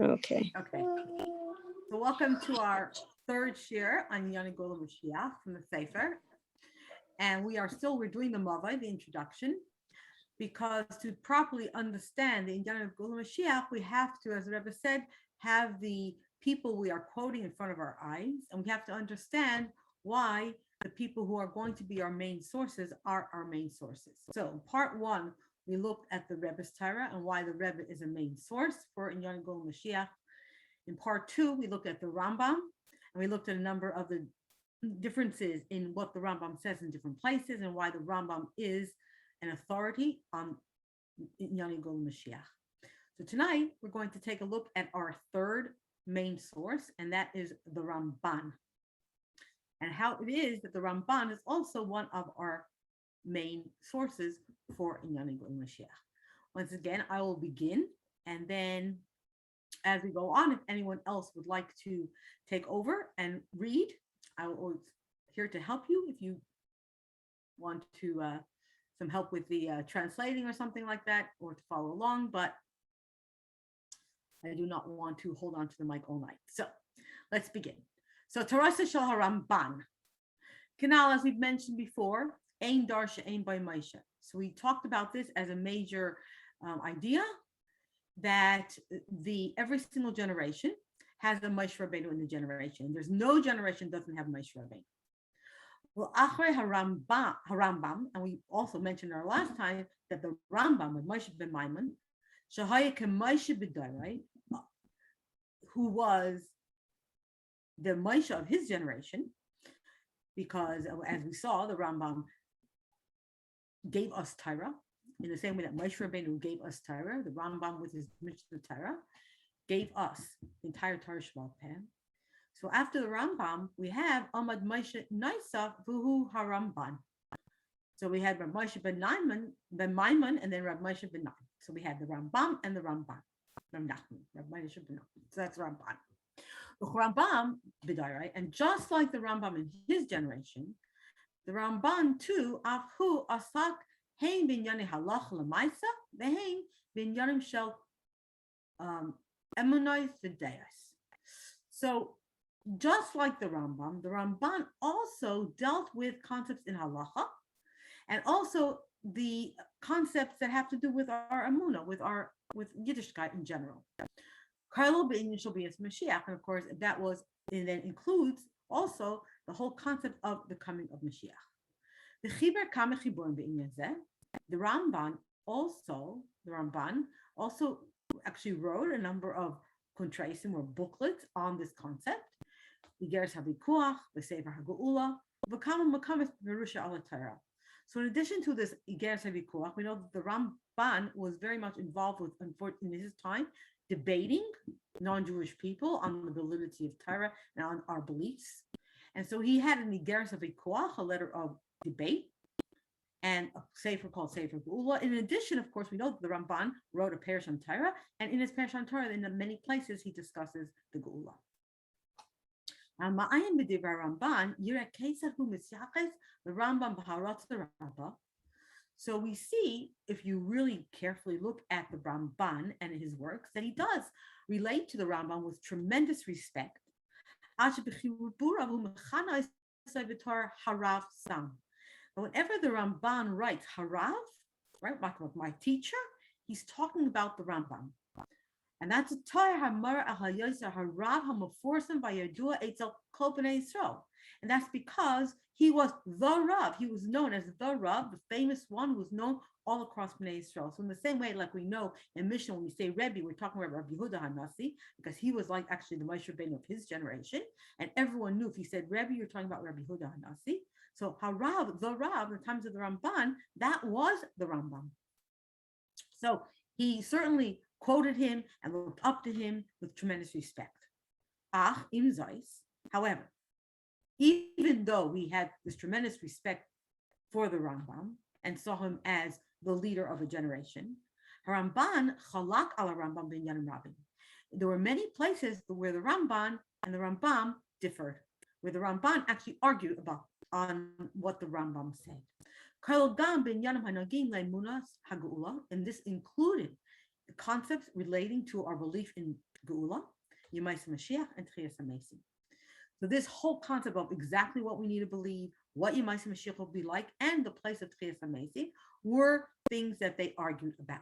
Okay. Okay. So welcome to our third shir on Inyano Moshiach from the Sefer. And we're doing the Mavai, the introduction, because to properly understand the Inyano Moshiach, we have to, as the Rebbe said, have the people we are quoting in front of our eyes, and we have to understand why the people who are going to be our main sources are our main sources. So in part one, we looked at the Rebbe's Torah and why the Rebbe is a main source for Inyano Mashiach. In part two, we looked at the Rambam, and we looked at a number of the differences in what the Rambam says in different places and why the Rambam is an authority on Inyano Mashiach. So tonight, we're going to take a look at our third main source, and that is the Ramban. And how it is that the Ramban is also one of our main sources for Inyano Mashiach. Once again, I will begin, and then as we go on, if anyone else would like to take over and read, I will always here to help you if you want to some help with the translating or something like that, or to follow along, but I do not want to hold on to the mic all night. So let's begin. So Tarasa Shel Ramban. Canal, as we've mentioned before, Ein Darsha Ein by Moshe. So we talked about this as a major idea that every single generation has a Moshe Rabbeinu in the generation. There's no generation that doesn't have Moshe Rabbeinu. Well, Achrei Harambam, and we also mentioned our last time that the Rambam with Moshe ben Maimon, Shahaya Moshe B'Darai, who was the Moshe of his generation, because as we saw, the Rambam gave us Torah in the same way that Moshe Rabbeinu gave us Torah. The Rambam with his Mishnah Torah gave us the entire Torah Sheba'al Peh. So after the Rambam, we have Amad Moshe Naisaf Vuhu Haramban. So we had Rav Moshe ben Maimon, and then Rav Moshe ben Nachman. So we had the Rambam and the Ramban. Rav Moshe ben Nachman. So that's Ramban. The Rambam B'Darai, and just like the Rambam in his generation, the Ramban too, Afu Asak Hein Binyani Halach Lamaisa, the Hein Binyanim Shel Emunai Fideas. So just like the Ramban also dealt with concepts in halacha, and also the concepts that have to do with our emunah, with Yiddishkeit in general. Karlo be'inyan shel bi'as Mashiach, and of course that includes also the whole concept of the coming of Mashiach. The Chiber Kama Chiburim be'inyan zeh. The Ramban also actually wrote a number of kontraisim or booklets on this concept. Igeres HaVikuach, the Sefer HaGeula, V'kama Makamis Perusha Ala Torah. So in addition to this Igeres HaVikuach, we know that the Ramban was very much involved with, in his time, debating non-Jewish people on the validity of Torah and on our beliefs. And so he had an Igeres HaVikuach, a letter of debate, and a Sefer called Sefer Geula. In addition, of course, we know that the Ramban wrote a Perush on Torah, and in his Perush on Torah, in many places, he discusses the Geula. The Rambam Rabbah. So we see, if you really carefully look at the Ramban and his works, that he does relate to the Rambam with tremendous respect. But whenever the Ramban writes Harav, right, my teacher, he's talking about the Rambam. And that's a Torah Hamar Ahayosa Harav Hamaforsim Vayadua Eitzel Kol Bnei Yisrael. And that's because he was the Rav. He was known as the Rav, the famous one who was known all across Bnei Yisrael. So in the same way, like we know in Mishnah, when we say Rebbe, we're talking about Rabbi Yehuda HaNasi, because he was like actually the Moshe Rabbeinu of his generation. And everyone knew if he said Rebbe, you're talking about Rabbi Yehuda HaNasi. So Harav, the Rav, in the times of the Ramban, that was the Rambam. So he certainly quoted him and looked up to him with tremendous respect. Im Zeis, however, even though we had this tremendous respect for the Rambam and saw him as the leader of a generation, Ramban chalak ala Rambam binyanim rabin. There were many places where the Ramban and the Rambam differed, where the Ramban actually argued on what the Rambam said. And this included the concepts relating to our belief in Geula, Yemais Mashiach, and Tchias HaMesim. So this whole concept of exactly what we need to believe, what Yemais Mashiach will be like, and the place of Tchias HaMesim were things that they argued about.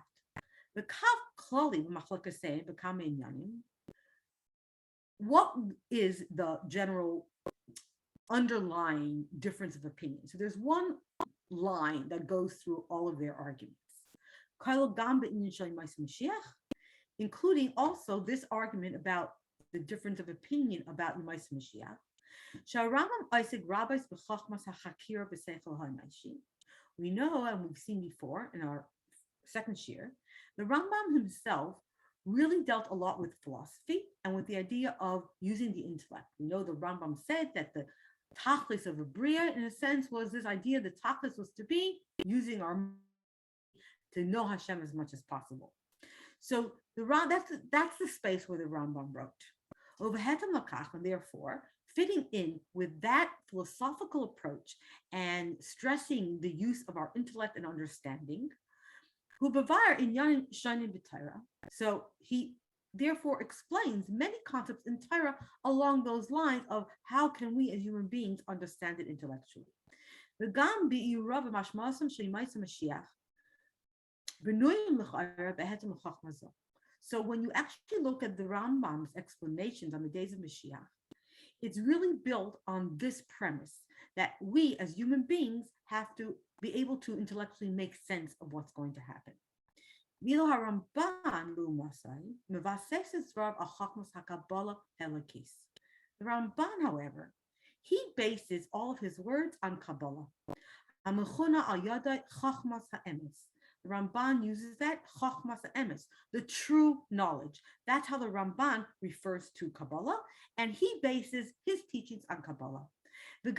The Kav Klali Machlokasei B'Kama Inyanim. What is the general underlying difference of opinion? So there's one line that goes through all of their arguments, including also this argument about the difference of opinion about Yemais Mashiach. We know, and we've seen before in our second shir, the Rambam himself really dealt a lot with philosophy and with the idea of using the intellect. We know the Rambam said that the tachlis of a bria, in a sense, was this idea that tachlis was to be using our to know Hashem as much as possible. So that's the space where the Rambam wrote. Overhetem lakach, and therefore, fitting in with that philosophical approach and stressing the use of our intellect and understanding, so he therefore explains many concepts in Torah along those lines of how can we as human beings understand it intellectually. So when you actually look at the Rambam's explanations on the days of Mashiach, it's really built on this premise that we as human beings have to be able to intellectually make sense of what's going to happen. The Ramban, however, he bases all of his words on Kabbalah. The Ramban uses that chachmas ha'emes, the true knowledge. That's how the Ramban refers to Kabbalah, and he bases his teachings on Kabbalah. And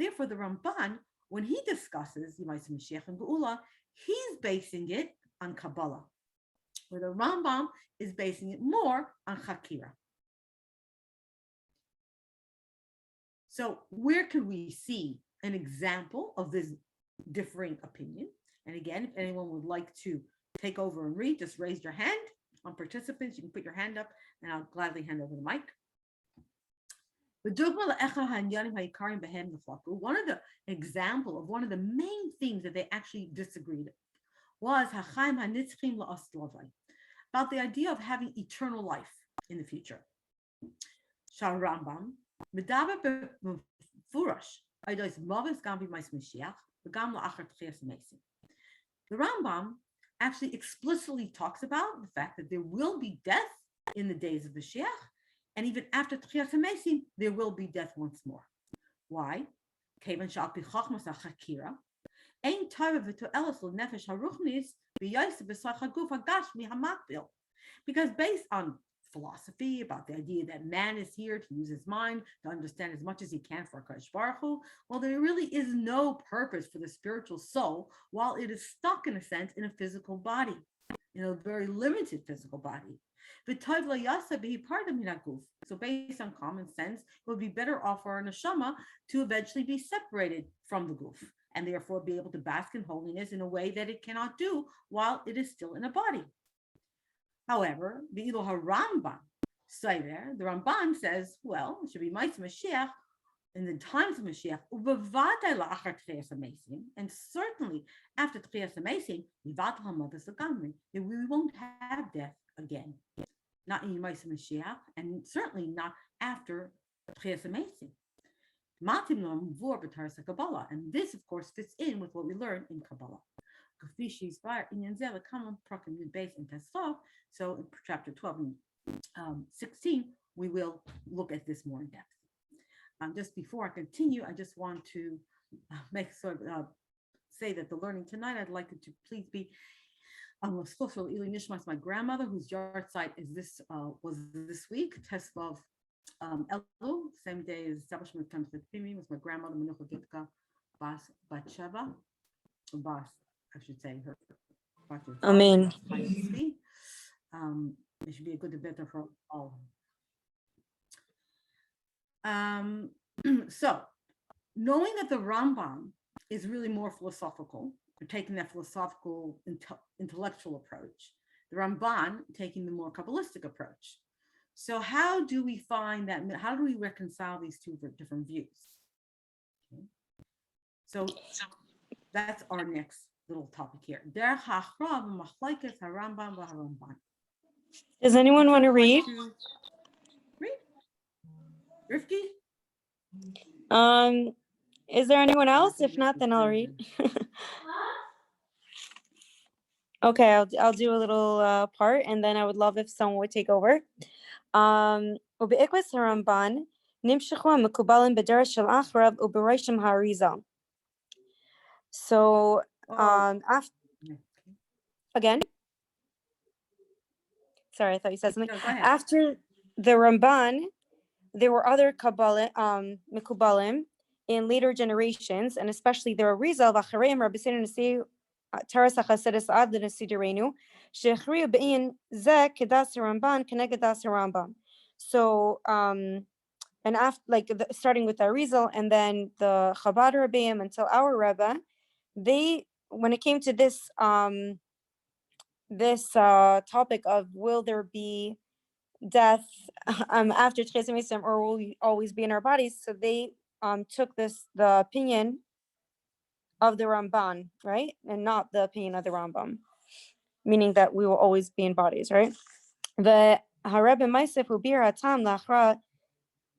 therefore, the Ramban, when he discusses Yemais Mashiach and Geula, he's basing it on Kabbalah, where the Rambam is basing it more on Chakira. So where can we see an example of this differing opinion? And again, if anyone would like to take over and read, just raise your hand. On participants, you can put your hand up and I'll gladly hand over the mic. One of the example of one of the main things that they actually disagreed was about the idea of having eternal life in the future. Rambam, the Rambam actually explicitly talks about the fact that there will be death in the days of Mashiach, and even after Tchias HaMesim, there will be death once more. Why? Because based on philosophy about the idea that man is here to use his mind to understand as much as he can for Kadosh Baruch Hu, well, there really is no purpose for the spiritual soul while it is stuck, in a sense, in a physical body, in a very limited physical body. So based on common sense, it would be better off for our neshama to eventually be separated from the guf, and therefore be able to bask in holiness in a way that it cannot do while it is still in a body. However, the Ramban, Sefer, the Ramban says, well, it should be Ma'aseh Mashiach in the times of Mashiach, and certainly after Tchias HaMesim, we won't have death again. Not in Ma'aseh Mashiach, and certainly not after Tchias HaMesim. And this, of course, fits in with what we learn in Kabbalah. So in chapter 12 and 16, we will look at this more in depth. Just before I continue, I just want to say that the learning tonight, I'd like it to please be my grandmother, whose yard site is was this week, Teslav Elu, same day as establishment of Pimi, was my grandmother, Menucha Gitka Bas Batsheva, Bas, I should say her. Amen. It should be a good debate for all. So knowing that the Rambam is really more philosophical, we're taking that philosophical, intellectual approach, the Ramban taking the more Kabbalistic approach. So how do we find that? How do we reconcile these two different views? Okay. So that's our next little topic here. Does anyone want to read? Read. Rifki? Is there anyone else? If not, then I'll read. Okay, I'll do a little part, and then I would love if someone would take over. ובעקבות הרמב"ן נמשכו המקובלים בדרך של אחריו ובראשם האריזה. So, again? Sorry, I thought you said something. No, go ahead. After the Ramban, there were other Mekubalim in later generations, and especially the Arizal, Vachareim, Rabbeinu Nasi, Taras HaChasidus Ad L'Nasi Derenu, Shechriu Be'in Zeh Kedas Ramban Keneged Das Rambam. So, and after, like, starting with the Arizal and then the Chabad Rebbeim until our Rebbe, when it came to this topic of will there be death after Tchias HaMitzvah, or will we always be in our bodies? So they took the opinion of the Ramban, right, and not the opinion of the Rambam, meaning that we will always be in bodies, right? The Hareb Maisef Ubir Atam Lachra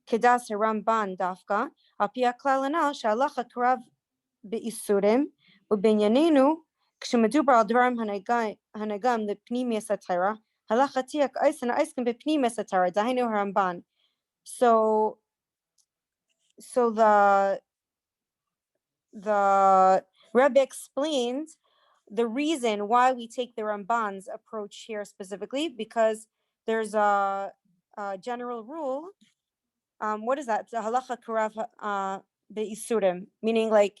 Kedas Ramban Dafka Apia Klalanal Shalacha Karav Beisurim Ubinyaninu כשמדובר על דברים הנגם לפנימיוס התורה, הלכה תהיה כעסן העסקים בפנימיוס התורה, דהיינו הרמב"ן. So the Rebbe explained the reason why we take the Ramban's approach here specifically, because there's a general rule. What is that? The halacha karav beisurim, meaning like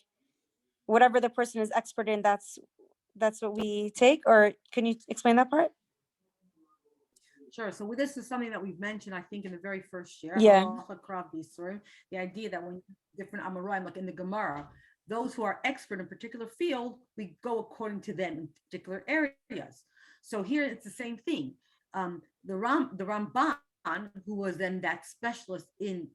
whatever the person is expert in, that's what we take. Or can you explain that part? Sure. So this is something that we've mentioned, I think, in the very first year. Yeah. The idea that when different Amoraim, like in the Gemara, those who are expert in a particular field, we go according to them in particular areas. So here it's the same thing. The Ramban, who was then that specialist in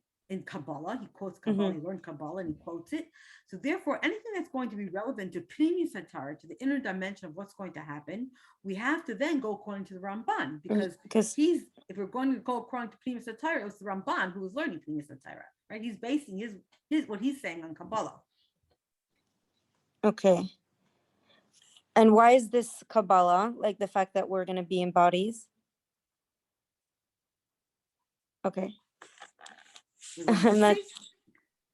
Kabbalah, he quotes Kabbalah, he learned Kabbalah and he quotes it. So therefore, anything that's going to be relevant to Pnimi Satara, to the inner dimension of what's going to happen, we have to then go according to the Ramban, because if we're going to go according to Pnimi Satara, it was the Ramban who was learning Pnimi Satara, right? He's basing his what he's saying on Kabbalah. Okay. And why is this Kabbalah, like the fact that we're going to be in bodies? Okay.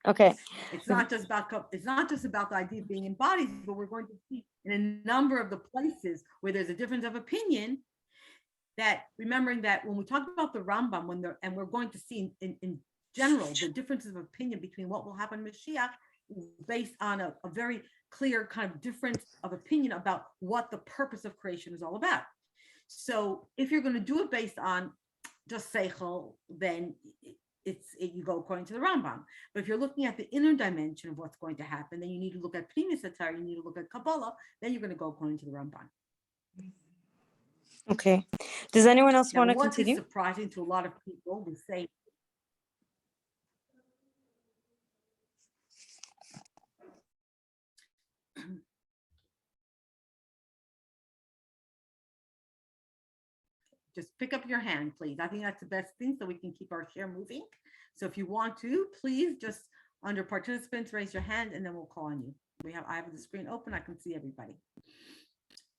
Okay. It's not just about the idea of being in bodies, but we're going to see in a number of the places where there's a difference of opinion, that remembering that when we talk about the Rambam, and we're going to see in general the differences of opinion between what will happen in Moshiach based on a very clear kind of difference of opinion about what the purpose of creation is all about. So if you're going to do it based on just Seichel, then you go according to the Rambam. But if you're looking at the inner dimension of what's going to happen, then you need to look at Pnimi Satara, you need to look at Kabbalah, then you're going to go according to the Ramban. Okay. Does anyone else want to continue? What is surprising to a lot of people who say, just pick up your hand, please. I think that's the best thing so we can keep our share moving. So if you want to, please just under participants, raise your hand and then we'll call on you. I have the screen open. I can see everybody.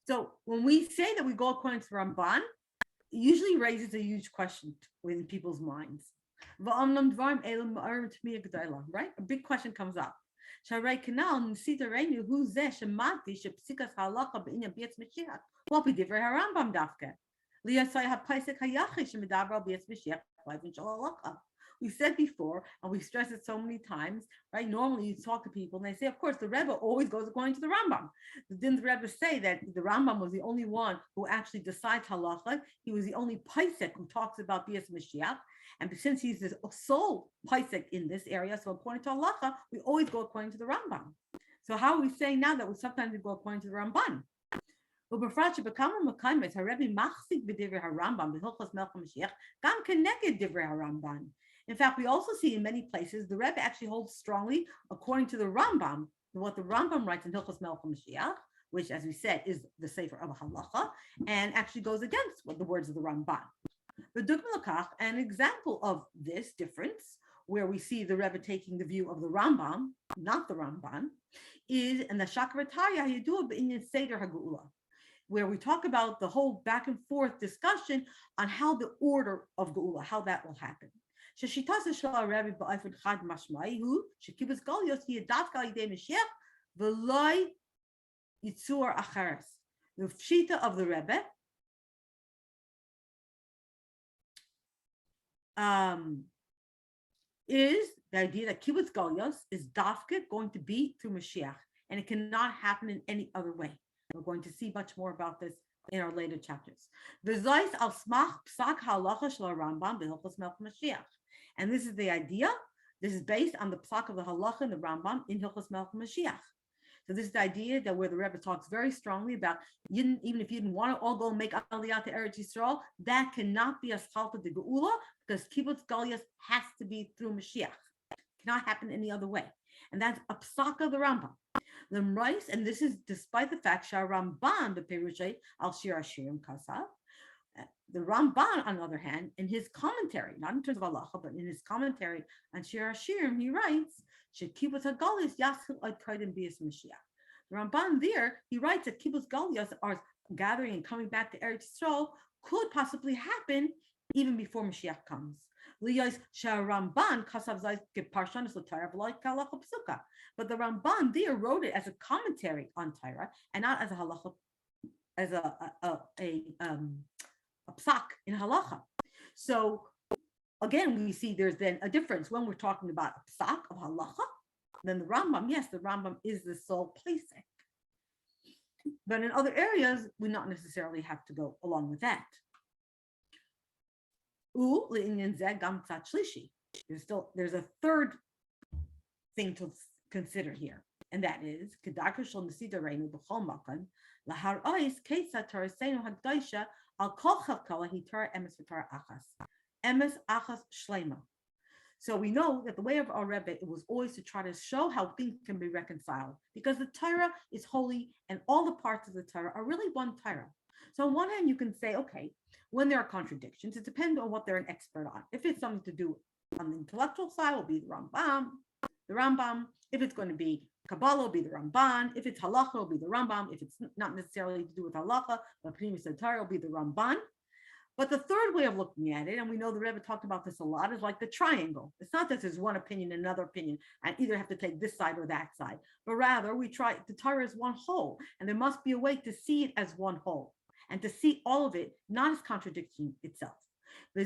So when we say that we go according to Ramban, it usually raises a huge question within people's minds. Right? A big question comes up. What we did for Rambam Dafka. We said before, and we stressed it so many times, right? Normally you talk to people and they say, of course, the Rebbe always goes according to the Rambam. Didn't the Rebbe say that the Rambam was the only one who actually decides halacha? He was the only Paisek who talks about Bias Mashiach. And since he's the sole Paisik in this area, so according to halacha, we always go according to the Rambam. So how are we saying now that we sometimes go according to the Ramban? In fact, we also see in many places the Rebbe actually holds strongly according to the Rambam, what the Rambam writes in Hilchos Melech Mashiach, which, as we said, is the Sefer of Halacha, and actually goes against what the words of the Ramban. The Dugma Lakach, an example of this difference, where we see the Rebbe taking the view of the Rambam, not the Ramban, is in the Shakarataya Yadua B'inyan Seder Hagula, where we talk about the whole back and forth discussion on how the order of Geula, how that will happen. Sheshitas Shel Rebbe Ba'ifed Chad Mashmai Hu Shekibus Galios Yadavka Yidei Mashiach V'Loi Yitzur Achares. The Shita of the Rebbe is the idea that Kibbutz Galios is dafka going to be through Mashiach, and it cannot happen in any other way. We're going to see much more about this in our later chapters. V'zois al smach psak halacha shel Rambam b'Hilchos Melech Mashiach, and this is the idea. This is based on the psak of the halacha and the Rambam in Hilchos Melech Mashiach. So this is the idea that where the Rebbe talks very strongly about, even if you didn't want to all go and make Aliyah to Eretz Yisrael, that cannot be a schalta de Geula, because Kibbutz Galios has to be through Mashiach. It cannot happen any other way. And that's a psak of the Rambam. The rice, and this is despite the fact that Ramban, the Perushay al Shir Hashirim Kasav, the Ramban, on the other hand, in his commentary, not in terms of halacha, but in his commentary on Shir Hashirim, he writes, Kibbutz Galios Yaschil Ad Kaidim Bias Mashiach. The Ramban there, he writes that Kibbutz Galios are gathering and coming back to Eretz Yisrael could possibly happen even before Mashiach comes. But the Ramban there wrote it as a commentary on Torah and not as a halacha, as a psak in halacha. So again, we see there's then a difference when we're talking about a psak of halacha. Then the Rambam, yes, the Rambam is the sole placing. But in other areas, we not necessarily have to go along with that. There's a third thing to consider here, and that is so we know that the way of our Rebbe, it was always to try to show how things can be reconciled, because the Torah is holy and all the parts of the Torah are really one Torah. So on one hand, you can say, okay, when there are contradictions, it depends on what they're an expert on. If it's something to do on the intellectual side, it will be the Rambam. If it's going to be Kabbalah, it will be the Ramban. If it's halacha, it will be the Rambam. If it's not necessarily to do with halacha, but Pnimis Torah, it will be the Ramban. But the third way of looking at it, and we know the Rebbe talked about this a lot, is like the triangle. It's not that there's one opinion and another opinion, and either have to take this side or that side, but rather we try, the Torah is one whole, and there must be a way to see it as one whole, and to see all of it not as contradiction itself. So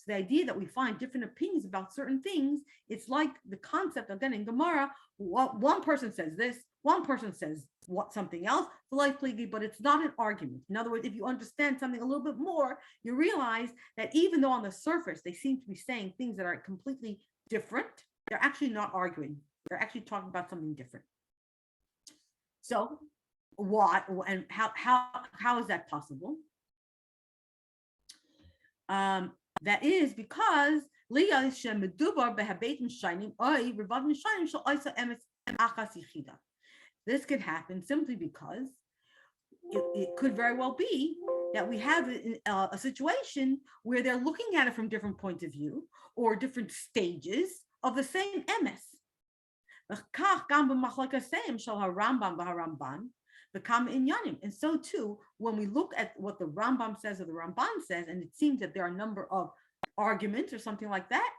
the idea that we find different opinions about certain things, it's like the concept, again, in Gemara, one person says this, one person says something else, but it's not an argument. In other words, if you understand something a little bit more, you realize that even though on the surface they seem to be saying things that are completely different, they're actually not arguing. They're actually talking about something different. So what and how is that possible? That is because this could happen simply because it could very well be that we have a situation where they're looking at it from different points of view or different stages of the same emes. And so too, when we look at what the Rambam says or the Ramban says, and it seems that there are a number of arguments or something like that,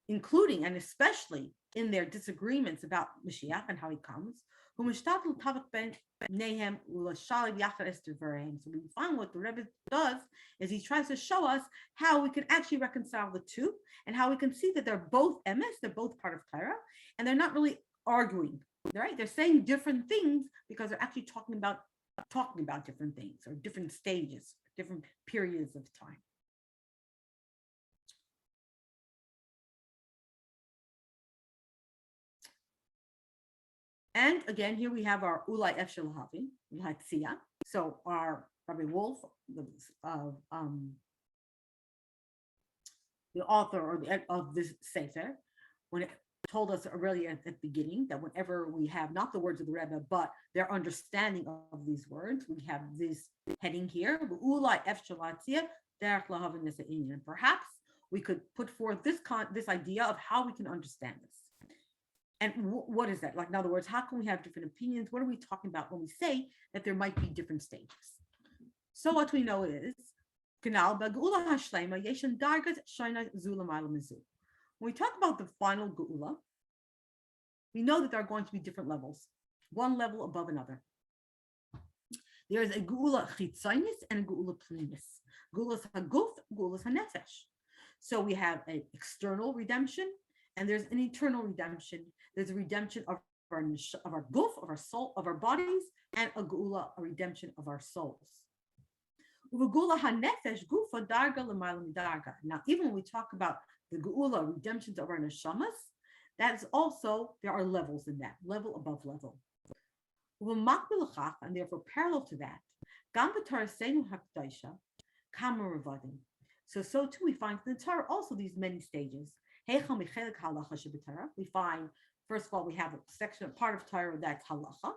including and especially in their disagreements about Mashiach and how he comes. So we find what the Rebbe does is he tries to show us how we can actually reconcile the two and how we can see that they're both emes, they're both part of Torah, and they're not really arguing, right? They're saying different things because they're actually talking about different things or different stages, different periods of time. And again, here we have our Ulai Efshel Havi, Tzia. So our Rabbi Wolf, the author of this Sefer, when it told us already at the beginning that whenever we have not the words of the Rebbe, but their understanding of these words, we have this heading here. And perhaps we could put forth this idea of how we can understand this. And what is that? Like, in other words, how can we have different opinions? What are we talking about when we say that there might be different stages? So what we know is, when we talk about the final geula, we know that there are going to be different levels, one level above another. There is a geula chitzonis and a geula pnimis. Geulas haguf, geulas hanefesh. So we have an external redemption, and there's an internal redemption. There's a redemption of our guf, of our soul, of our bodies, and a geula, a redemption of our souls. Now, even when we talk about the geula, redemptions of our neshamas, that is also, there are levels in that, level above level. And therefore, parallel to that, so too we find in the Torah also these many stages. We find, first of all, we have a section, a part of Torah that's halacha.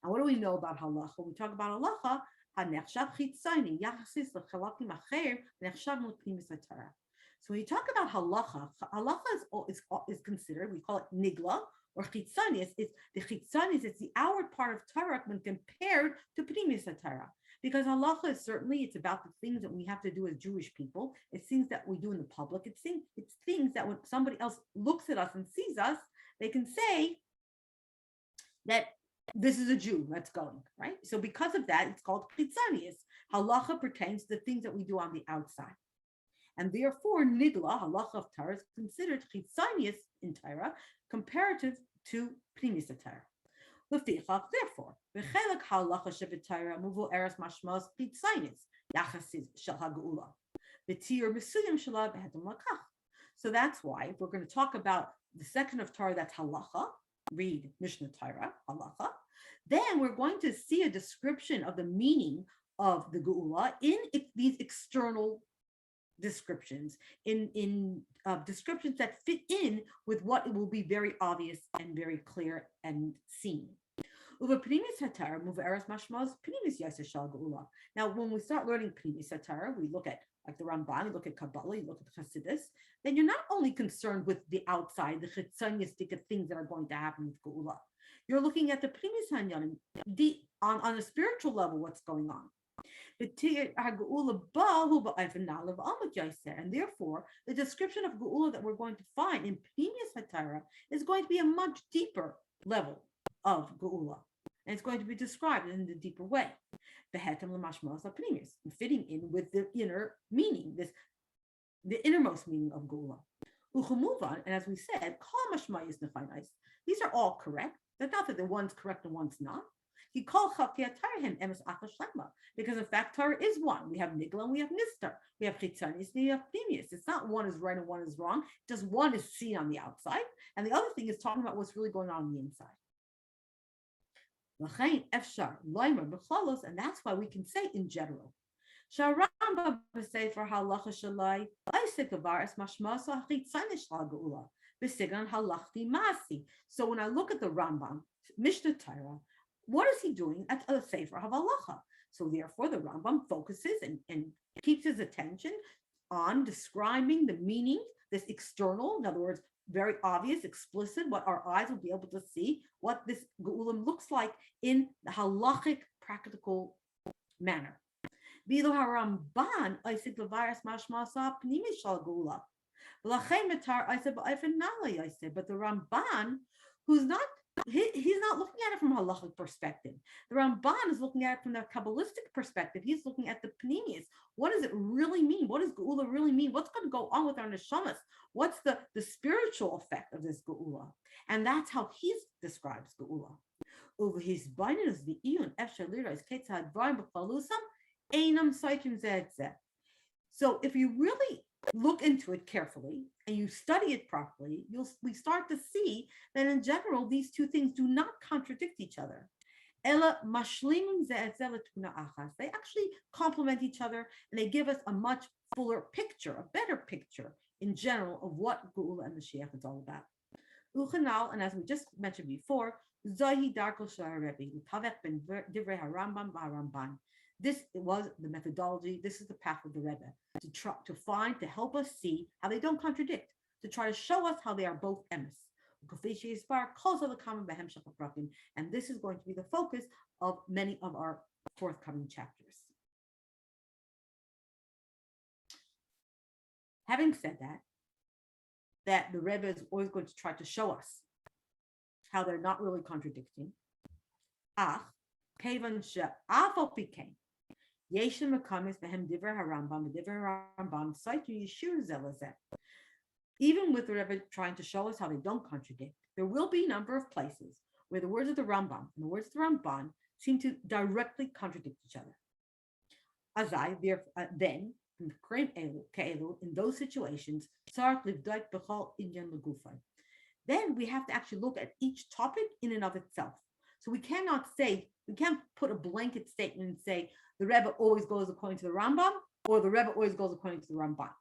And what do we know about halacha? When we talk about halacha, so when you talk about halacha is considered, we call it nigla or chitzanis. It's the chitzanis, it's the outward part of Torah when compared to pnimis Torah. Because halacha is certainly, it's about the things that we have to do as Jewish people. It's things that we do in the public. It's things that when somebody else looks at us and sees us, they can say that this is a Jew that's going, right? So because of that, it's called chitzanius. Halacha pertains to the things that we do on the outside. And therefore, nigla, halacha of Torah, is considered chitzanius in Torah, comparative to pnimis Torah. Therefore, v'chelek halacha sheb'Torah muvu eres mashmas chitzanius yachasis shel ha'geula v'tir mesuyim shela b'hetem lakach. So that's why if we're going to talk about the section of Torah that's halacha, read Mishnah Torah, halacha, then we're going to see a description of the meaning of the geula in these external descriptions, in descriptions that fit in with what will be very obvious and very clear and seen. Now, when we start learning pnimis Torah, we look at like the Ramban, you look at Kabbalah, you look at Chassidus, then you're not only concerned with the outside, the chitzoniistic things that are going to happen with geula. You're looking at the pnimis hanyanim, on a spiritual level, what's going on. And therefore, the description of geula that we're going to find in pnimis Torah is going to be a much deeper level of geula. And it's going to be described in a deeper way. Fitting in with the inner meaning, the innermost meaning of geula. And as we said, these are all correct. They're not that the one's correct and one's not. Because in fact, Torah is one. We have nigla and we have nistar. We have chitzanis and we have pnimis. It's not one is right and one is wrong. Just one is seen on the outside, and the other thing is talking about what's really going on the inside. And that's why we can say in general. So when I look at the Rambam, Mishnah Torah, what is he doing at a Sefer Halacha? So therefore, the Rambam focuses and keeps his attention on describing the meaning, this external, in other words, very obvious, explicit, what our eyes will be able to see, what this geula looks like in the halachic, practical manner. But the Ramban, who's not, he's not looking at it from a halachic perspective. The Ramban is looking at it from the Kabbalistic perspective. He's looking at the pnimius. what does it really mean? What does Geula really mean? What's going to go on with our neshamas? What's the spiritual effect of this Geula? And that's how he describes Geula. Over his bindings, the Iyun, Efshar Lira, is Ketzad Brian B'Chalusam, Einam Saitim Zedzeh. So if you really look into it carefully and you study it properly, we start to see that in general, these two things do not contradict each other. They actually complement each other, and they give us a much fuller picture, a better picture in general of what Geula and Mashiach is all about. And as we just mentioned before, this was the methodology. This is the path of the Rebbe to help us see how they don't contradict, to try to show us how they are both emes. And this is going to be the focus of many of our forthcoming chapters. Having said that the Rebbe is always going to try to show us how they're not really contradicting. Even with the Rebbe trying to show us how they don't contradict, there will be a number of places where the words of the Rambam and the words of the Ramban seem to directly contradict each other. Then, in those situations, then we have to actually look at each topic in and of itself. So we can't put a blanket statement and say the Rebbe always goes according to the Rambam or the Rebbe always goes according to the Ramban.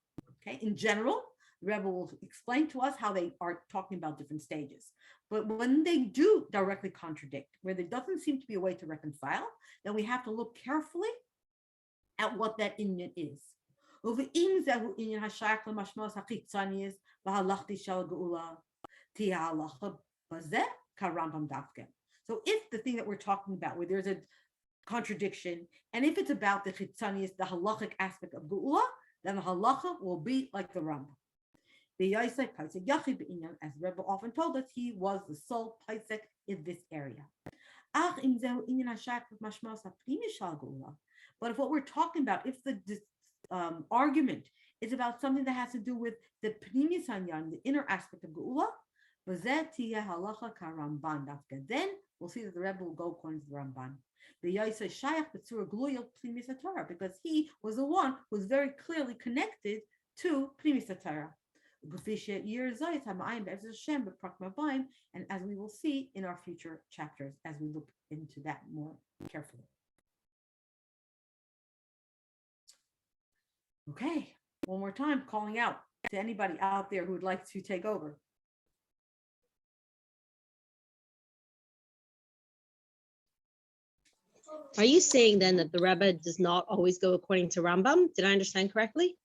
Okay, in general, the Rebbe will explain to us how they are talking about different stages. But when they do directly contradict, where there doesn't seem to be a way to reconcile, then we have to look carefully at what that inyan is. So if the thing that we're talking about, where there's a contradiction, and if it's about the chitzanius, the halachic aspect of Geula, then the halacha will be like the Rambam. As Rebbe often told us, he was the sole paisek in this area. But if what we're talking about, if the argument is about something that has to do with the pnimis hanyan, the inner aspect of Geula, then we'll see that the Rebbe will go according to the Ramban. Because he was the one who was very clearly connected to pnimis Torah. And as we will see in our future chapters, as we look into that more carefully. Okay, one more time, calling out to anybody out there who would like to take over. Are you saying then that the Rebbe does not always go according to Rambam? Did I understand correctly?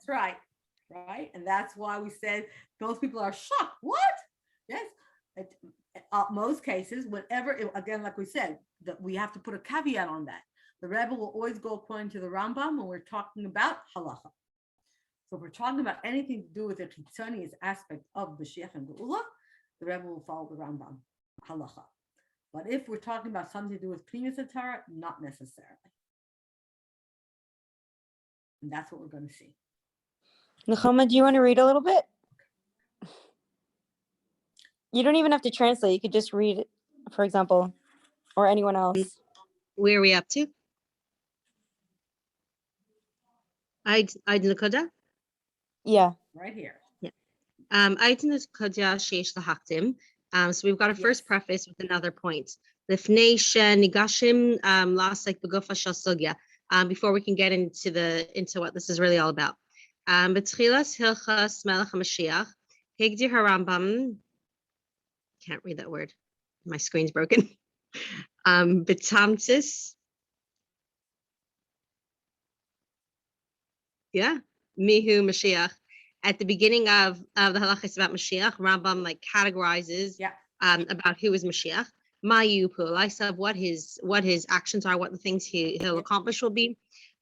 That's right. And that's why we said those people are shocked. What? Yes. Most cases, again, like we said, that we have to put a caveat on that. The Rebbe will always go according to the Rambam when we're talking about halacha. So if we're talking about anything to do with the chitzonius aspect of Mashiach and Geula, the Rebbe will follow the Rambam halacha. But if we're talking about something to do with pnimis Torah, not necessarily. And that's what we're going to see. Nechama, do you want to read a little bit? You don't even have to translate. You could just read it, for example, or anyone else. Where are we up to? Eid Nakoda? Yeah. Right here. Yeah. Eid Nakoda Sheish Lahaktim. So we've got a first preface with another point. Lifnei Nigashim Lasek Begufa Shel Sugya. Before we can get into what this is really all about. B'tchilas Hilchas Melech HaMashiach Higdir HaRambam. Can't read that word. My screen's broken. B'tamtis. Yeah. Mihu Mashiach. At the beginning of the halachas about Mashiach, Rambam categorizes about who is Mashiach. Mayu Pulaisa, of what his actions are, what the things he'll accomplish will be.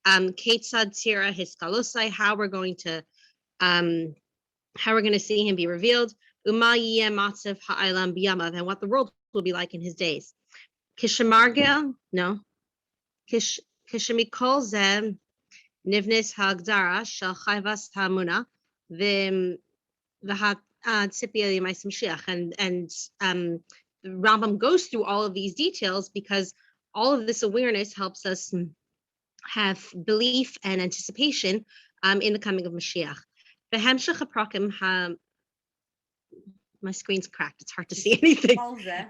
Ketzad Tira Hiskalosai, how we're going to see him be revealed. Umayiyeh Matzav Ha'alam Biyamav, and what the world will be like in his days. Kishamargel, no. כשמכל זה נבנית ההגדרה של חייבס האמונה והציפייה למעשה משיח. And Rambam goes through all of these details because all of this awareness helps us have belief and anticipation in the coming of Mashiach. בהמשך הפרקים, my screen's cracked, it's hard to see anything.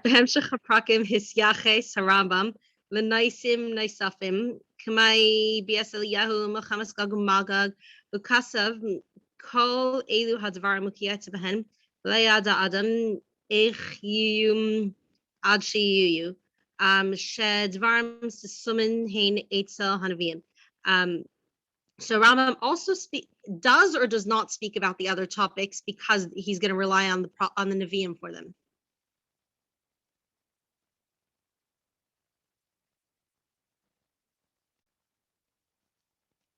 בהמשך הפרקים הסייחס הרמב"ם לנייסים נייספים, כמי ביאס אליהו מלחמת גוג ומגוג, וכסף כל אלו הדברים מוקייץ בהן, לא ידע אדם איך יהיו עד שיהיו, שדברים ססומים הן אצל הנביאים. So Rambam also does or does not speak about the other topics because he's going to rely on the Nevi'im for them.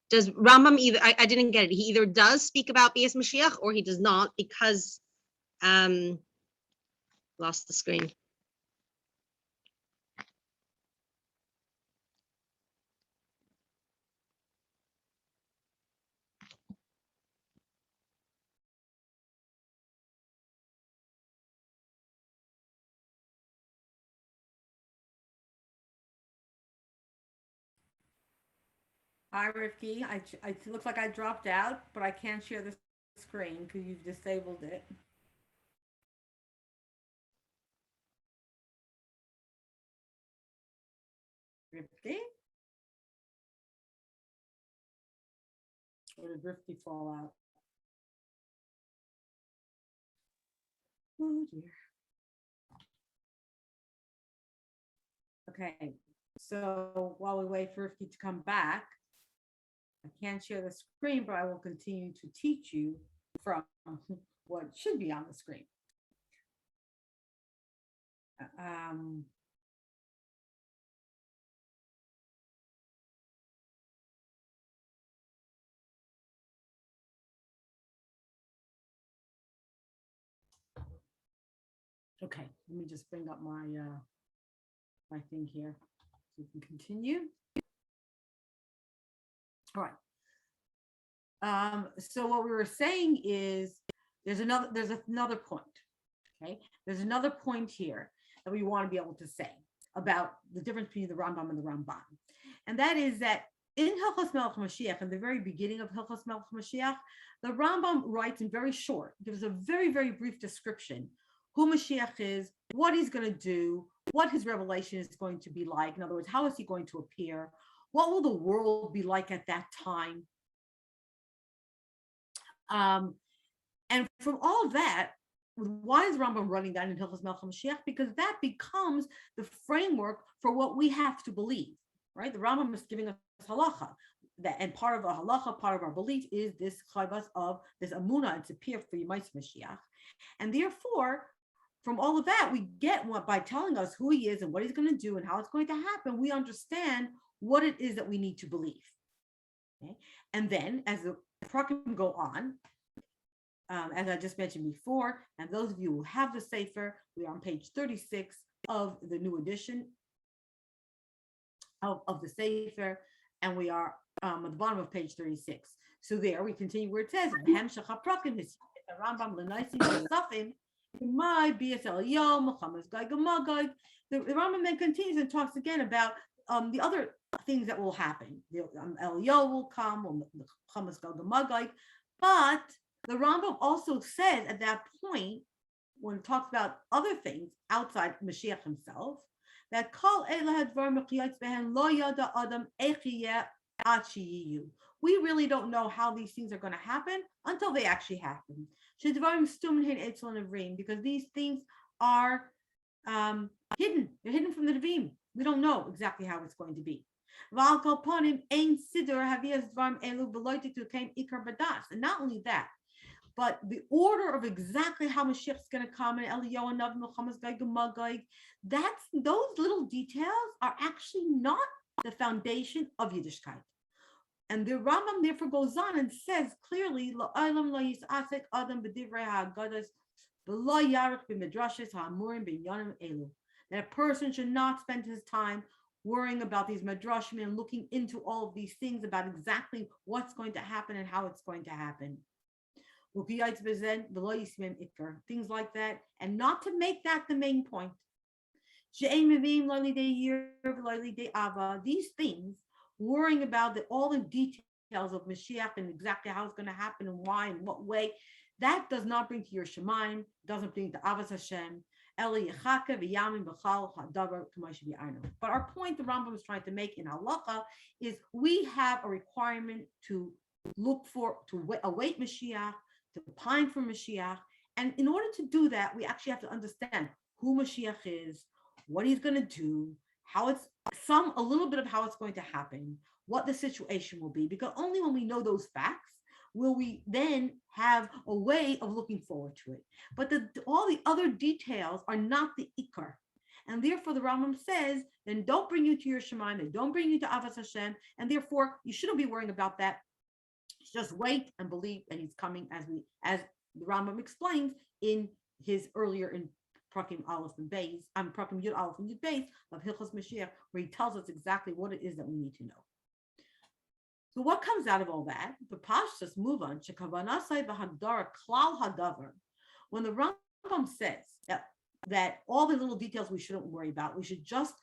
Does Rambam either? I didn't get it. He either does speak about Bias Mashiach or he does not because lost the screen. Hi, Rifki. It looks like I dropped out, but I can't share the screen because you've disabled it. Rifki? Or did Rifki fall out? Oh, dear. Okay, so while we wait for Rifki to come back, I can't share the screen, but I will continue to teach you from what should be on the screen. Okay, let me just bring up my my thing here so we can continue. All right. So what we were saying is there's another point. Okay, there's another point here that we want to be able to say about the difference between the Rambam and the Ramban, and that is that in Hilchos Melech Mashiach, in the very beginning of Hilchos Melech Mashiach, the Rambam writes in very short, gives a very, very brief description who Mashiach is, what he's going to do, what his revelation is going to be like. In other words, how is he going to appear? What will the world be like at that time? And from all of that, why is Rambam running that in Hilchos Melech Mashiach? Because that becomes the framework for what we have to believe, right? The Rambam is giving us halacha, and part of a halacha, part of our belief is this chayvas of this amuna, it's appear for Yemais Mashiach, and therefore, from all of that, we get what by telling us who he is and what he's going to do and how it's going to happen, we understand what it is that we need to believe. Okay, and then as the prakim go on. As I just mentioned before, and those of you who have the Sefer, we are on page 36 of the new edition of the Sefer, and we are at the bottom of page 36. So there we continue where it says, the Rambam then continues and talks again about the other things that will happen. Eliyahu will come, but the Rambam also says at that point, when it talks about other things outside Mashiach himself, that we really don't know how these things are going to happen until they actually happen. Because these things are hidden. They're hidden from the Nevi'im. We don't know exactly how it's going to be. And not only that, but the order of exactly how Mashiach is going to come and Eliyahu and Navi Muhammad's Magog, those little details are actually not the foundation of Yiddishkeit. And the Rambam therefore goes on and says clearly, that a person should not spend his time worrying about these madrashim and looking into all of these things about exactly what's going to happen and how it's going to happen. Things like that, and not to make that the main point. These things, worrying about all the details of Mashiach and exactly how it's going to happen and why and what way, that does not bring to your Shemaim, doesn't bring to Avos Hashem. But our point the Rambam is trying to make in halacha is we have a requirement to look for, to await Mashiach, to pine for Mashiach. And in order to do that, we actually have to understand who Mashiach is, what he's going to do, how it's a little bit of how it's going to happen, what the situation will be, because only when we know those facts will we then have a way of looking forward to it. But all the other details are not the ikar. And therefore the Rambam says, then don't bring you to your Shemaim, then don't bring you to Avos Hashem, and therefore you shouldn't be worrying about that. Just wait and believe that he's coming, as the Rambam explains in his earlier in Prakim Aleph and Beis, Prakim Yud Aleph and Yud Beis of Hilchos Mashiach, where he tells us exactly what it is that we need to know. So what comes out of all that? The Pashtas move on. When the Rambam says that all the little details we shouldn't worry about, we should just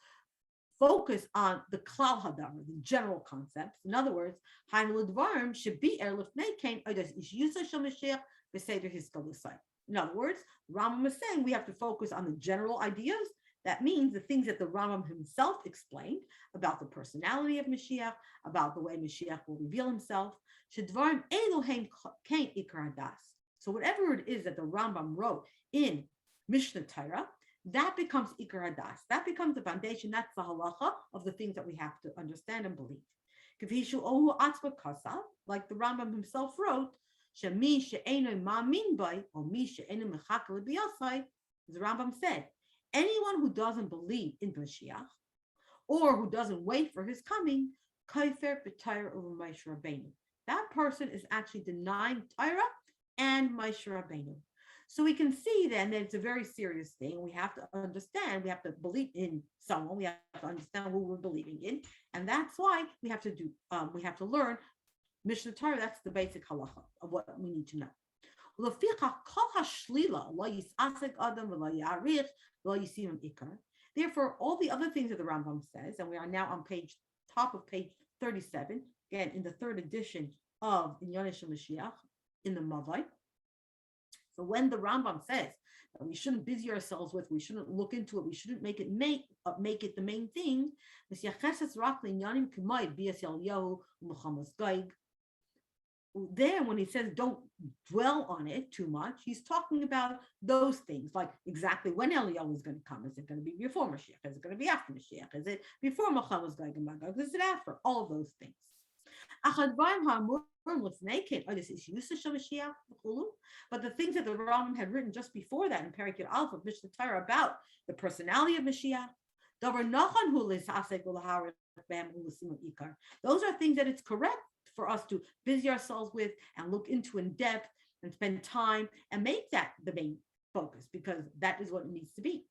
focus on the klal hadavar, the general concepts. In other words, in other words, Rambam is saying we have to focus on the general ideas. That means the things that the Rambam himself explained about the personality of Mashiach, about the way Mashiach will reveal himself. So whatever it is that the Rambam wrote in Mishnah Torah, that becomes Ikar Hadas. That becomes the foundation. That's the halacha of the things that we have to understand and believe. Like the Rambam himself wrote, the Rambam said, anyone who doesn't believe in Mashiach or who doesn't wait for his coming, that person is actually denying Torah and Moshe Rabbeinu. So we can see then that it's a very serious thing. We have to understand, we have to believe in someone, we have to understand who we're believing in. And that's why we have to learn Mishnah Torah. That's the basic halacha of what we need to know. Therefore, all the other things that the Rambam says, and we are now on top of page 37, again, in the third edition of Inyano Mashiach in the Mavai. So when the Rambam says that we shouldn't busy ourselves with, we shouldn't look into it, we shouldn't make it the main thing, then when he says don't dwell on it too much, he's talking about those things, like exactly when Eliyahu is going to come. Is it going to be before Mashiach? Is it going to be after Mashiach? Is it before Muhammad's going to come? Is it after? All of those things. But the things that the Rambam had written just before that in Perek Yud Aleph of Mishnah Torah about the personality of Mashiach, those are things that it's correct for us to busy ourselves with and look into in depth and spend time and make that the main focus, because that is what it needs to be.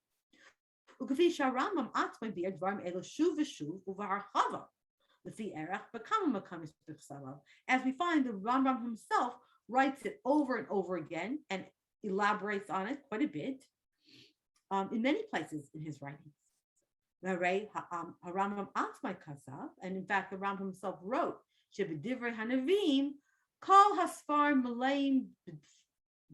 As we find, the Rambam himself writes it over and over again and elaborates on it quite a bit in many places in his writings. And in fact, the Rambam himself wrote, "Shebedivrei Hanavim, kol hasfar malaim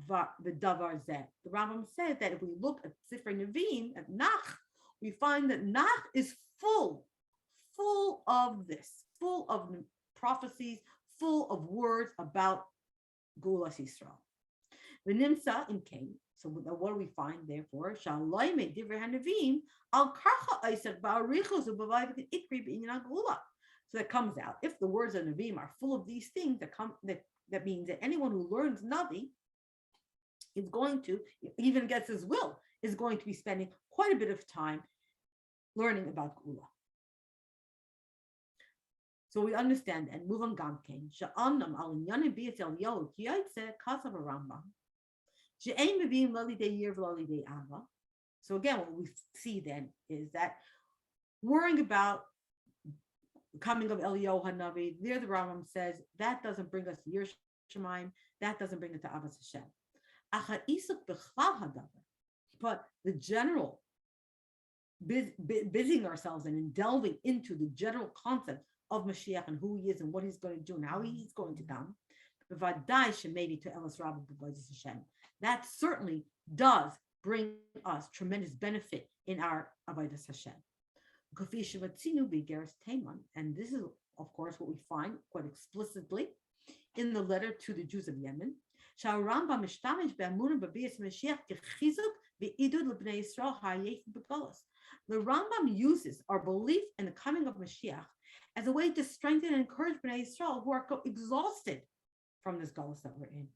b'davar zeh." The Rambam said that if we look at Sefer Nevi'im, at Nach, we find that Nach is full of this, full of prophecies, full of words about Gulas Yisrael. V'nimsa in Cain. So what do we find? Therefore, Shaloi me divrei Hanavim al karcha oisach ba'arichos u'b'vay v'ikri b'inyan Gula. So that comes out. If the words of Nevi'im are full of these things, that means that anyone who learns Navi is going to, even against his will, is going to be spending quite a bit of time learning about Gula. So we understand and move on Gamkein. Sha'amnam al Inyano b'yis Eliyahu ki yaitze kasav Rambam. She'ein mevi'im lo lidei yir v'lo lidei ava. So again, what we see then is that worrying about the coming of Eliyahu Hanavi, there the Rambam says that doesn't bring us to Yiras Shamayim, that doesn't bring it to Avos Hashem. But the general busying ourselves and delving into the general concept of Mashiach and who he is and what he's going to do and how he's going to come, that certainly does bring us tremendous benefit in our Avodas Hashem. And this is, of course, what we find quite explicitly in the letter to the Jews of Yemen. The Rambam uses our belief in the coming of Mashiach as a way to strengthen and encourage Bnei Yisrael who are exhausted from this galus that we're in.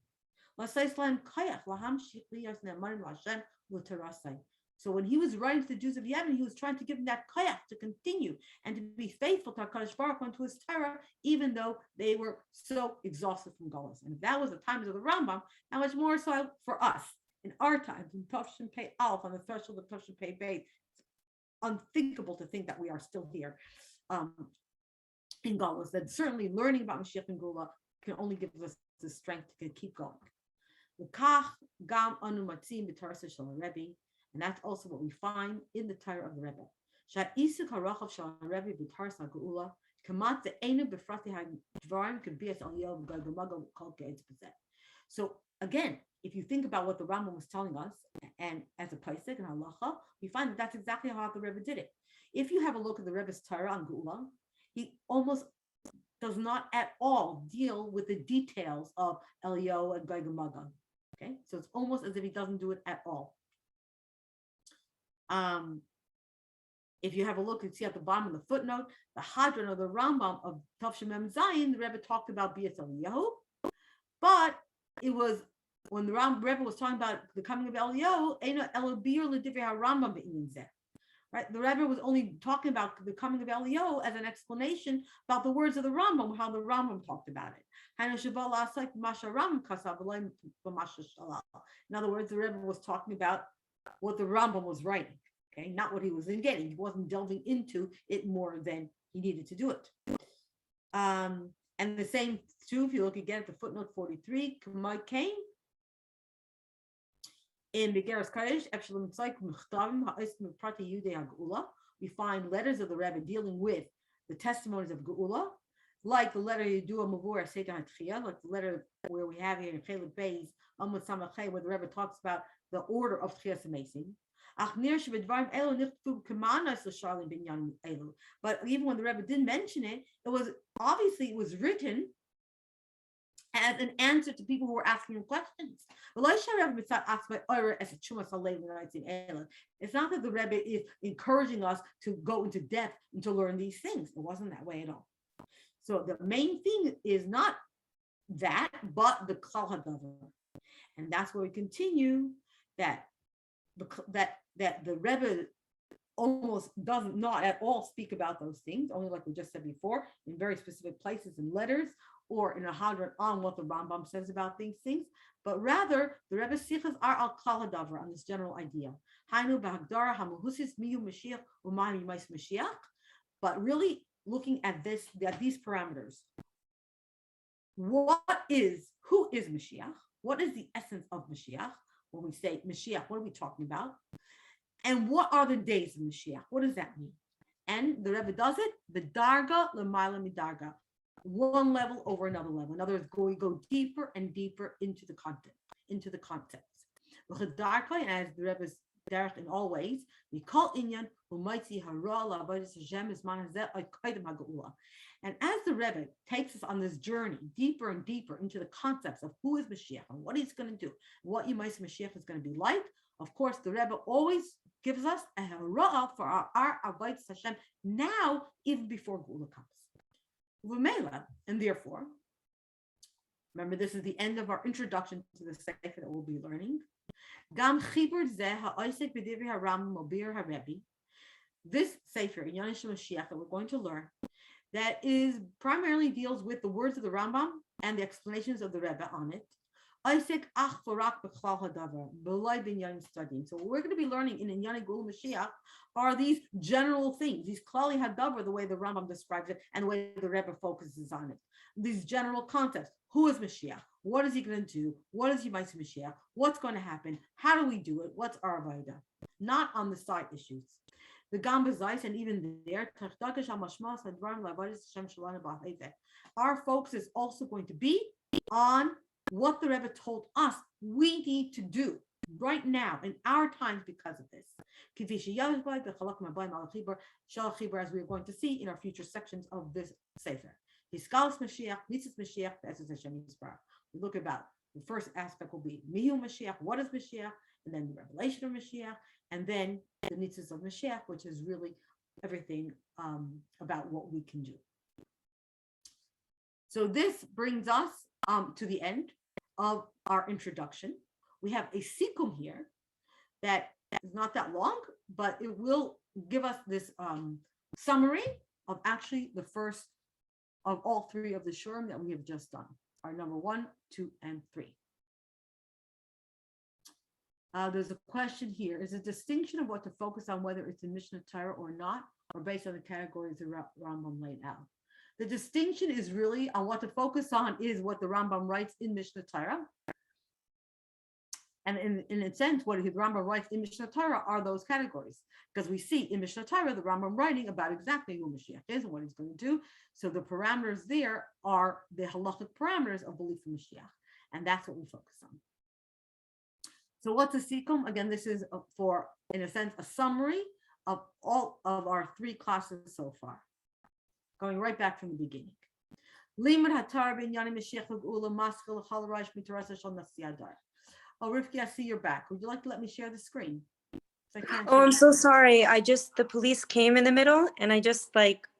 So when he was writing to the Jews of Yemen, he was trying to give them that koyach to continue and to be faithful to HaKadosh Baruch Hu and to his Torah, even though they were so exhausted from galus. And if that was the times of the Rambam, how much more so for us in our times, in Tavshin Pei Aleph, on the threshold of Tavshin Pei Beit. Unthinkable to think that we are still here in galus. That certainly learning about Mashiach and Gula can only give us the strength to keep going. And that's also what we find in the Torah of the Rebbe. So again, if you think about what the Rambam was telling us, and as a Paisik and halacha, we find that that's exactly how the Rebbe did it. If you have a look at the Rebbe's Torah on Geula, he almost does not at all deal with the details of Eliyahu and Gog and Magog. Okay, so it's almost as if he doesn't do it at all. If you have a look and see at the bottom of the footnote, the Hadron of the Rambam of Tavshim Mem Zayin, the Rebbe talked about Bias Eliyahu, but it was when the Rebbe was talking about the coming of Eliyahu, right? The Rebbe was only talking about the coming of Eliyahu as an explanation about the words of the Rambam, how the Rambam talked about it. In other words, the Rebbe was talking about what the Rambam was writing, okay, not what he was getting. He wasn't delving into it more than he needed to do it. And the same too, if you look again at the footnote 43, came in Begeras Kodesh, we find letters of the Rebbe dealing with the testimonies of Geula, like the letter Yedua Mavur Seitan Hatchia, like the letter where we have here in Chelek Beis, Amud Samachay, where the Rebbe talks about the order of Tchias Mesim. But even when the Rebbe didn't mention it, it was written as an answer to people who were asking him questions. It's not that the Rebbe is encouraging us to go into depth and to learn these things. It wasn't that way at all. So the main thing is not that, but the Klal Hadavar. And that's where we continue that the Rebbe almost doesn't not at all speak about those things, only like we just said before, in very specific places in letters or in a hadron on what the Rambam says about these things, but rather the Rebbe's sichas are al klal hadavar, on this general idea. Hainu b'hagdara hamuhusis miyu Mashiach u'mani yimais Mashiach, but really looking at these parameters. Who is Mashiach? What is the essence of Mashiach? When we say Mashiach, what are we talking about? And what are the days of Mashiach? What does that mean? And the Rebbe does it, the darga l'mayla midarga, one level over another level. In other words, we go deeper and deeper into the content, into the concepts. And as the Rebbe's derech in all ways, we call Inyan u'maitzi hara la'avodas Hashem izman hazeh oikadim ha'geula. And as the Rebbe takes us on this journey deeper and deeper into the concepts of who is Mashiach and what he's going to do, what Yemais Mashiach is going to be like, of course, the Rebbe always gives us a hara'ah for our avodas Hashem now, even before Geula comes. And therefore, remember, this is the end of our introduction to the Sefer that we'll be learning. This Sefer, Inyano Mashiach, that we're going to learn, that is primarily deals with the words of the Rambam and the explanations of the Rebbe on it. Isaac ach v'rak b'chlal hadavar, b'lai b'inyanim studying. So what we're going to be learning in Inyano Gula Mashiach are these general things, these klali hadavar, the way the Rambam describes it, and the way the Rebbe focuses on it. These general concepts. Who is Mashiach? What is he going to do? What is Yemais Mashiach? What's going to happen? How do we do it? What's our avodah? Not on the side issues. The Gamba Zeiss, and even there, our focus is also going to be on what the Rebbe told us we need to do right now in our times because of this. As we are going to see in our future sections of this Sefer. We look about the first aspect will be Mihu Mashiach, what is Mashiach, and then the revelation of Mashiach, and then the nitzos of Mashiach, which is really everything about what we can do. So this brings us to the end of our introduction. We have a sikum here that is not that long, but it will give us this summary of actually the first of all three of the shurim that we have just done, our number 1, 2, and 3. There's a question here. Is a distinction of what to focus on, whether it's in Mishnah Torah or not, or based on the categories the Rambam laid out? The distinction is really on what to focus on is what the Rambam writes in Mishnah Torah. And in a sense, what the Rambam writes in Mishnah Torah are those categories. Because we see in Mishnah Torah, the Rambam writing about exactly who Mashiach is and what he's going to do. So the parameters there are the halachic parameters of belief in Mashiach. And that's what we focus on. So what's a sikum? Again, this is for, in a sense, a summary of all of our 3 classes so far. Going right back from the beginning. Limud hatar b'inyanim Mashiach l'geula maskil l'chal raish mitarasa shal nasi adar. Oh, Rivki, I see you're back. Would you like to let me share the screen? Oh, I'm so sorry. The police came in the middle and I just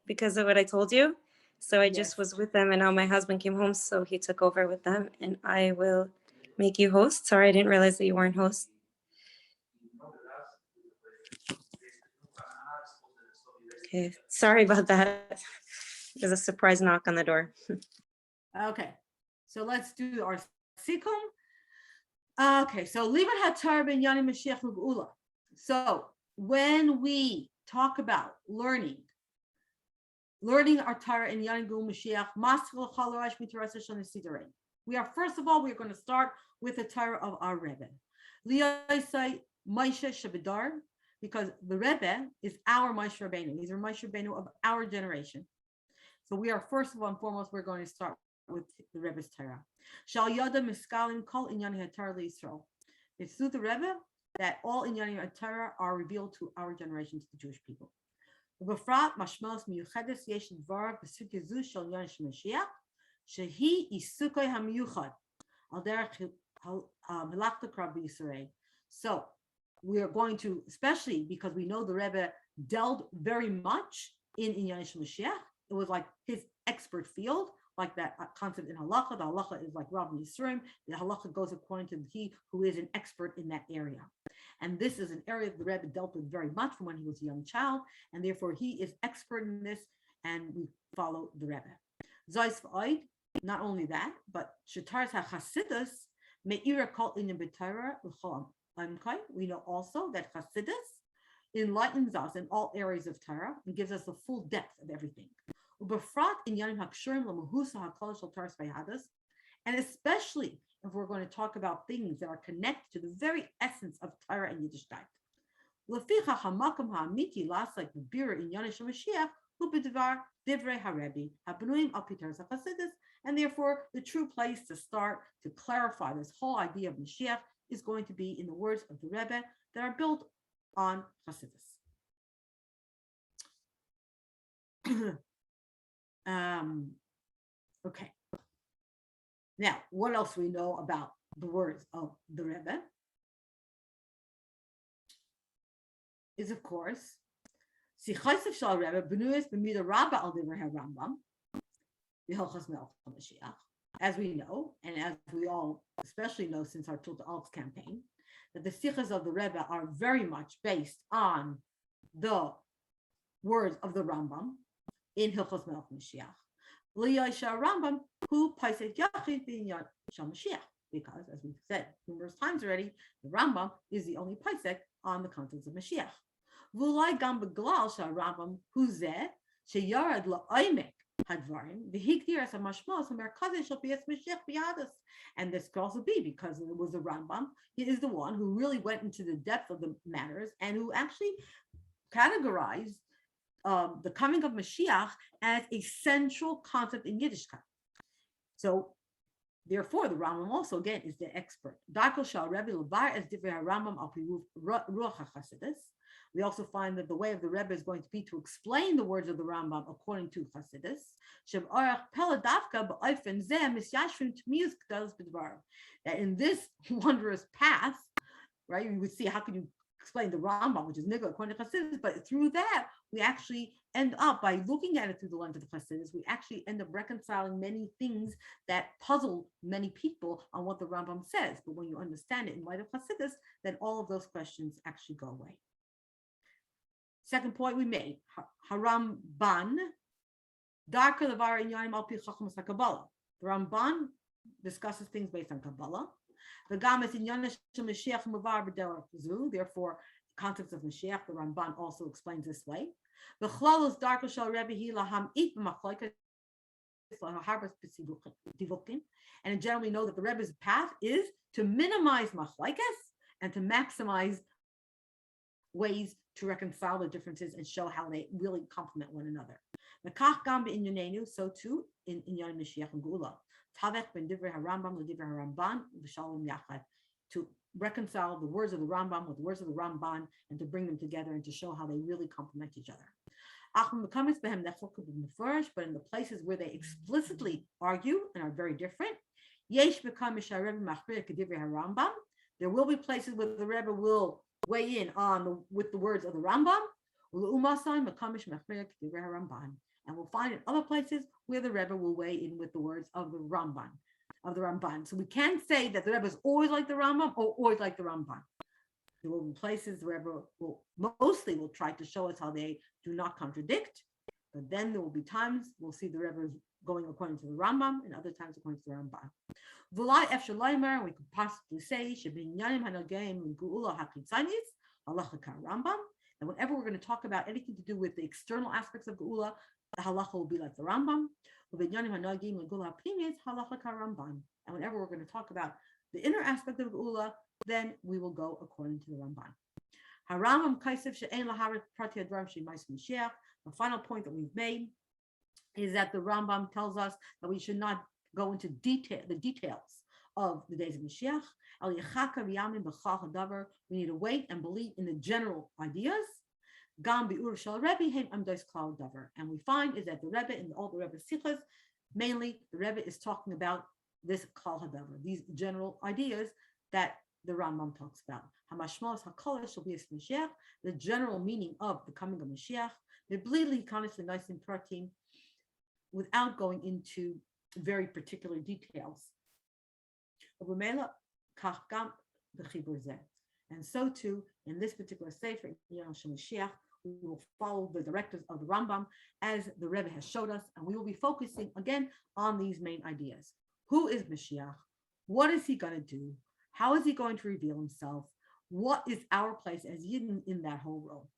because of what I told you. So I just was with them and now my husband came home. So he took over with them and I will make you host. Sorry, I didn't realize that you weren't host. Okay, sorry about that. There's a surprise knock on the door. Okay, so let's do our sikum. Okay, so Liman Hatar ben Yani Mashiach L'Geula. So when we talk about learning our Torah in Yani Gul Mashiach, Maskal Chalarash Mitarasa Shanisidere. We are first of all, we're going to start with the Torah of our Rebbe. Liyasai Moshe Shabadar, because the Rebbe is our Moshe Rabbeinu. He's our Moshe Rabbeinu of our generation. So we are first of all and foremost, we're going to start with the Rebbe's Torah. Shal Yada Miskalim Kol Inyani HaTorah L'Yisrael. It's through the Rebbe that all Inyani HaTorah are revealed to our generation, to the Jewish people. Ubefrat Mashmos Miyuchedes Yesh Dvar B'Sukya Zu Shal Yon Shemashiach Shehi Isukoi HaMiyuchad Al Derech Melachta Krab Yisrael. So we are going to, especially because we know the Rebbe delved very much in Inyani Shemashiach. It was like his expert field, like that concept in halacha. The halacha is like Rav Yisrael. The halacha goes according to he who is an expert in that area. And this is an area that the Rebbe dealt with very much from when he was a young child. And therefore he is expert in this and we follow the Rebbe. Zayis v'oid, not only that, but Shetars HaChasidus me'ira kol inyan b'Torah l'chol amkai. We know also that Chasidus enlightens us in all areas of Torah and gives us the full depth of everything. And especially if we're going to talk about things that are connected to the very essence of Torah and Yiddishkeit. And therefore, the true place to start to clarify this whole idea of Mashiach is going to be in the words of the Rebbe that are built on Hasidus. Okay. Now, what else we know about the words of the Rebbe is, of course, Sichaisav Shal Rebbe Benuis B'Mida Rabba Al Divrei Rambam V'Hilchos Melech HaMashiach. As we know, and as we all especially know since our Tilta Alps campaign, that the sichas of the Rebbe are very much based on the words of the Rambam in Hilchos Melech Mashiach. L'Yosha Rambam who Paisek Yachid B'Inyan Shal Mashiach. because, as we've said numerous times already, the Rambam is the only posek on the contents of Mashiach. V'ulai gam beglal sha'Rambam hu zeh sheyared la'omek hadvarim v'higdir as hamashmos hamerkazeh shel b'yas Mashiach b'yadus. And this could also be because it was the Rambam. He is the one who really went into the depth of the matters and who actually categorized the coming of Mashiach as a central concept in Yiddishkeit. So, therefore, the Rambam also, again, is the expert. Darko shal Rebbe levar as divrei Rambam al pi ruach haChasidus. We also find that the way of the Rebbe is going to be to explain the words of the Rambam according to Chasidus. That in this wondrous path, right, you would see how can you explain the Rambam, which is nigla according to Chasidus, but through that, we actually end up, by looking at it through the lens of the Chasidus, we actually end up reconciling many things that puzzle many people on what the Rambam says. But when you understand it in light of Chasidus, then all of those questions actually go away. Second point we made, Haramban, Darka Levar Inyanim al pi Chachmas HaKabbalah. The Ramban discusses things based on Kabbalah. The Gam is Inyano shel Mashiach Mavar b'derech zu. Therefore, the context of Mashiach, the Ramban also explains this way. The Chlalos Darka shel Rebbe hi laham it b'machlokas laharbas b'divukim. And in general, we know that the Rebbe's path is to minimize machlokes and to maximize ways to reconcile the differences and show how they really complement one another. So too in Inyano Mashiach and Geula. To reconcile the words of the Rambam with the words of the Ramban and to bring them together and to show how they really complement each other. But in the places where they explicitly argue and are very different, there will be places where the Rebbe will weigh in on with the words of the Rambam, and we'll find in other places where the Rebbe will weigh in with the words of the Ramban. So we can't say that the Rebbe is always like the Rambam or always like the Ramban. There will be places the Rebbe will try to show us how they do not contradict, but then there will be times we'll see the Rebbe going according to the Rambam and other times according to the Ramban. We could possibly say and whenever we're going to talk about anything to do with the external aspects of Geula, the halacha will be like the Rambam. And whenever we're going to talk about the inner aspect of Geula, then we will go according to the Ramban. The final point that we've made is that the Rambam tells us that we should not go into the details of the days of Mashiach. We need to wait and believe in the general ideas. And we find is that the Rebbe in all the Rebbe's sichos, mainly the Rebbe is talking about this klal hadavar, these general ideas that the Rambam talks about. Hamashmos hakolish shall be Mashiach, the general meaning of the coming of Mashiach. Without going into very particular details. And so too, in this particular Sefer, Inyano shel Mashiach, we will follow the directives of the Rambam as the Rebbe has showed us, and we will be focusing again on these main ideas. Who is Mashiach? What is he going to do? How is he going to reveal himself? What is our place as Yidden in that whole role?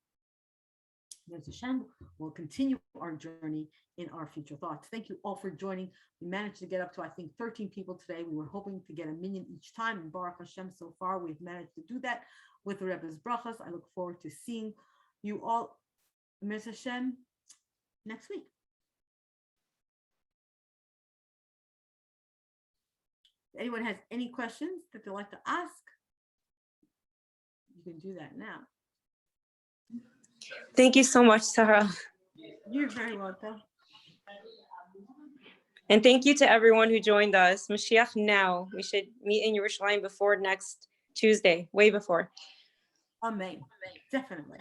Yes, Hashem will continue our journey in our future thoughts. Thank you all for joining. We managed to get up to, I think, 13 people today. We were hoping to get a minyan each time, and Baruch Hashem, so far we've managed to do that with the Rebbe's brachas. I look forward to seeing you all, Ms. Hashem, next week. If anyone has any questions that they'd like to ask, you can do that now. Thank you so much, Sara. You're very welcome. And thank you to everyone who joined us. Mashiach now. We should meet in Yerushalayim before next Tuesday, way before. Amen. Definitely.